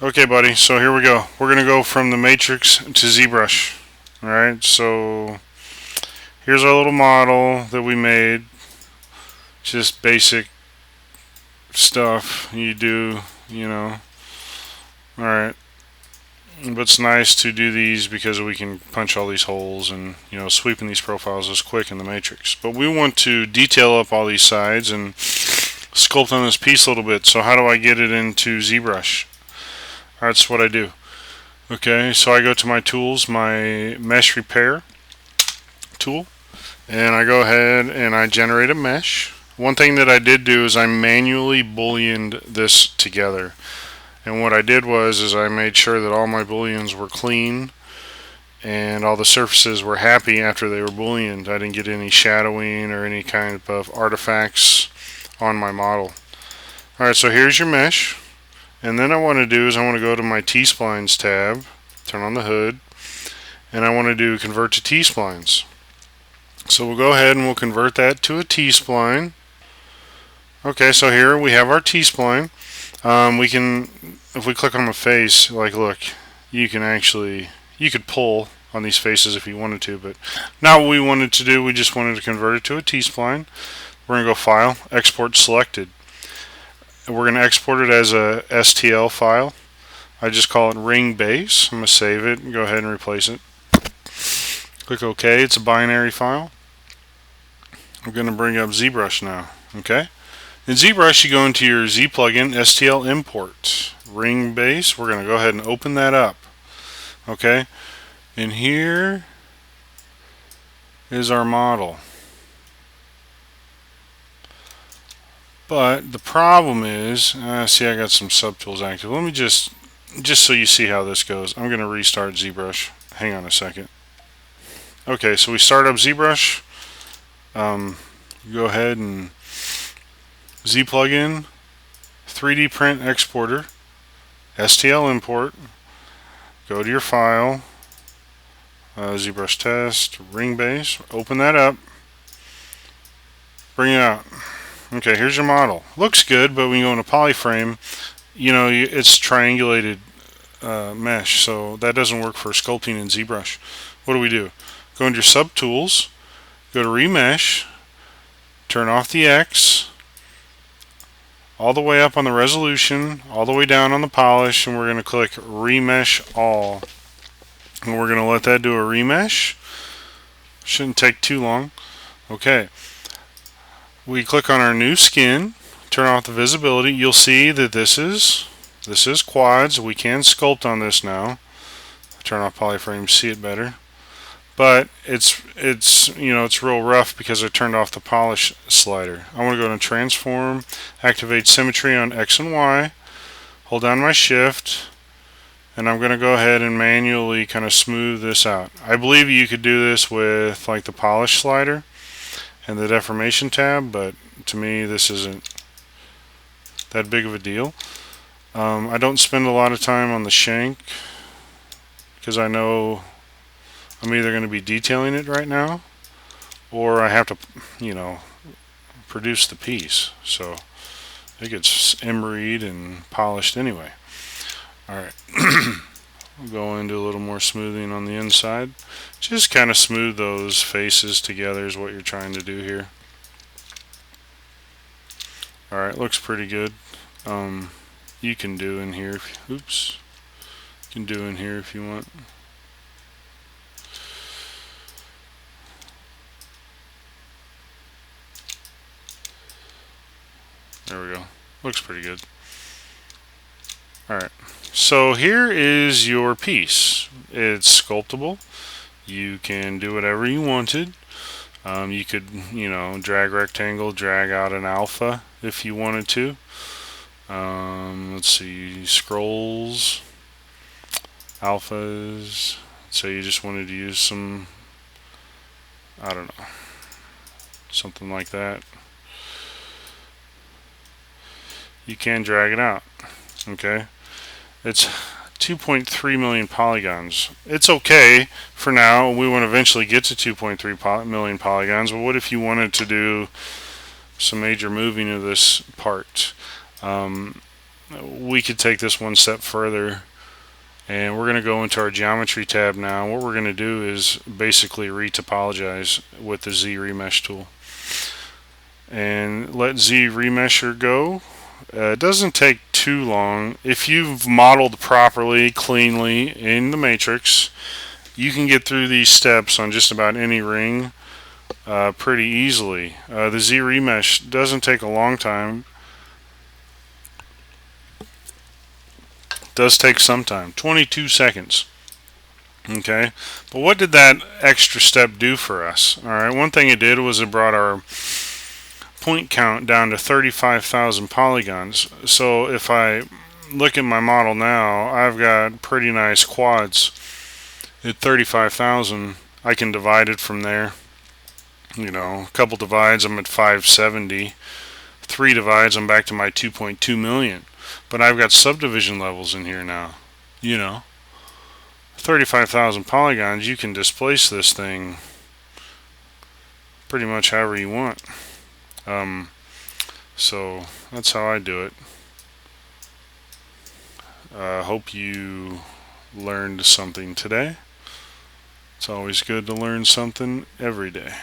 Okay, buddy, so here we go. We're going to go from the Matrix to Zbrush. Alright, so here's our little model that we made. Just basic stuff you do, you know. Alright, but it's nice to do these because we can punch all these holes and, sweeping these profiles is quick in the Matrix. But we want to detail up all these sides and sculpt on this piece a little bit. So how do I get it into ZBrush? That's what I do. Okay, so I go to my tools, my mesh repair tool, and I go ahead and I generate a mesh. One thing that I did do is I manually booleaned this together. And what I did was I made sure that all my booleans were clean and all the surfaces were happy after they were booleaned. I didn't get any shadowing or any kind of artifacts on my model. Alright, so here's your mesh. And then I want to do is I want to go to my T-splines tab, turn on the hood, and I want to do convert to T-splines. So we'll go ahead and we'll convert that to a T-spline. Okay, so here we have our T-spline. We can, if we click on the face, like look, you could pull on these faces if you wanted to, but not what we wanted to do. We just wanted to convert it to a T-spline. We're going to go File, Export Selected. We're going to export it as a STL file. I just call it ring base. I'm going to save it and go ahead and replace it. Click OK. It's a binary file. I'm going to bring up ZBrush now. Okay. In ZBrush, you go into your Z plugin STL import ring base. We're going to go ahead and open that up. Okay. And here is our model. But the problem is, see, I got some subtools active. Let me just so you see how this goes, I'm going to restart ZBrush. Hang on a second. Okay, so we start up ZBrush. Go ahead and Z plugin, 3D print exporter, STL import. Go to your file, ZBrush test, ring base. Open that up. Bring it out. Okay, here's your model. Looks good, but when you go into polyframe, it's triangulated mesh, so that doesn't work for sculpting in ZBrush. What do? Go into your subtools, go to remesh, turn off the X, all the way up on the resolution, all the way down on the polish, and we're going to click remesh all. And we're going to let that do a remesh. Shouldn't take too long. Okay. We click on our new skin, turn off the visibility. You'll see that this is quads. We can sculpt on this now. Turn off polyframe, see it better. But it's real rough because I turned off the polish slider. I want to go to transform, activate symmetry on X and Y, hold down my shift, and I'm going to go ahead and manually kind of smooth this out. I believe you could do this with like the polish slider and the deformation tab, but to me this isn't that big of a deal. I don't spend a lot of time on the shank because I know I'm either going to be detailing it right now or I have to, produce the piece. So it gets emeryed and polished anyway. Alright, we'll go into a little more smoothing on the inside. Just kind of smooth those faces together is what you're trying to do here. Alright, looks pretty good. You can do in here, you can do in here if you want. There we go. Looks pretty good. Alright, so here is your piece. It's sculptable. You can do whatever you wanted. You could, drag rectangle, drag out an alpha if you wanted to. Let's see, scrolls, alphas. So you just wanted to use some, I don't know, something like that. You can drag it out. Okay, it's 2.3 million polygons. It's okay for now. We want to eventually get to 2.3 million polygons, but what if you wanted to do some major moving of this part? we could take this one step further, and we're going to go into our geometry tab now. What we're going to do is basically retopologize with the Z remesh tool and let Z remesher go. It doesn't take too long. If you've modeled properly, cleanly in the matrix, you can get through these steps on just about any ring pretty easily. The Z remesh doesn't take a long time. It does take some time, 22 seconds. Okay, but what did that extra step do for us? All right, one thing it did was it brought our point count down to 35,000 polygons. So if I look at my model now, I've got pretty nice quads at 35,000. I can divide it from there. You know, a couple divides, I'm at 570. 3 divides, I'm back to my 2.2 million. But I've got subdivision levels in here now. You know, 35,000 polygons, you can displace this thing pretty much however you want. So that's how I do it. Hope you learned something today. It's always good to learn something every day.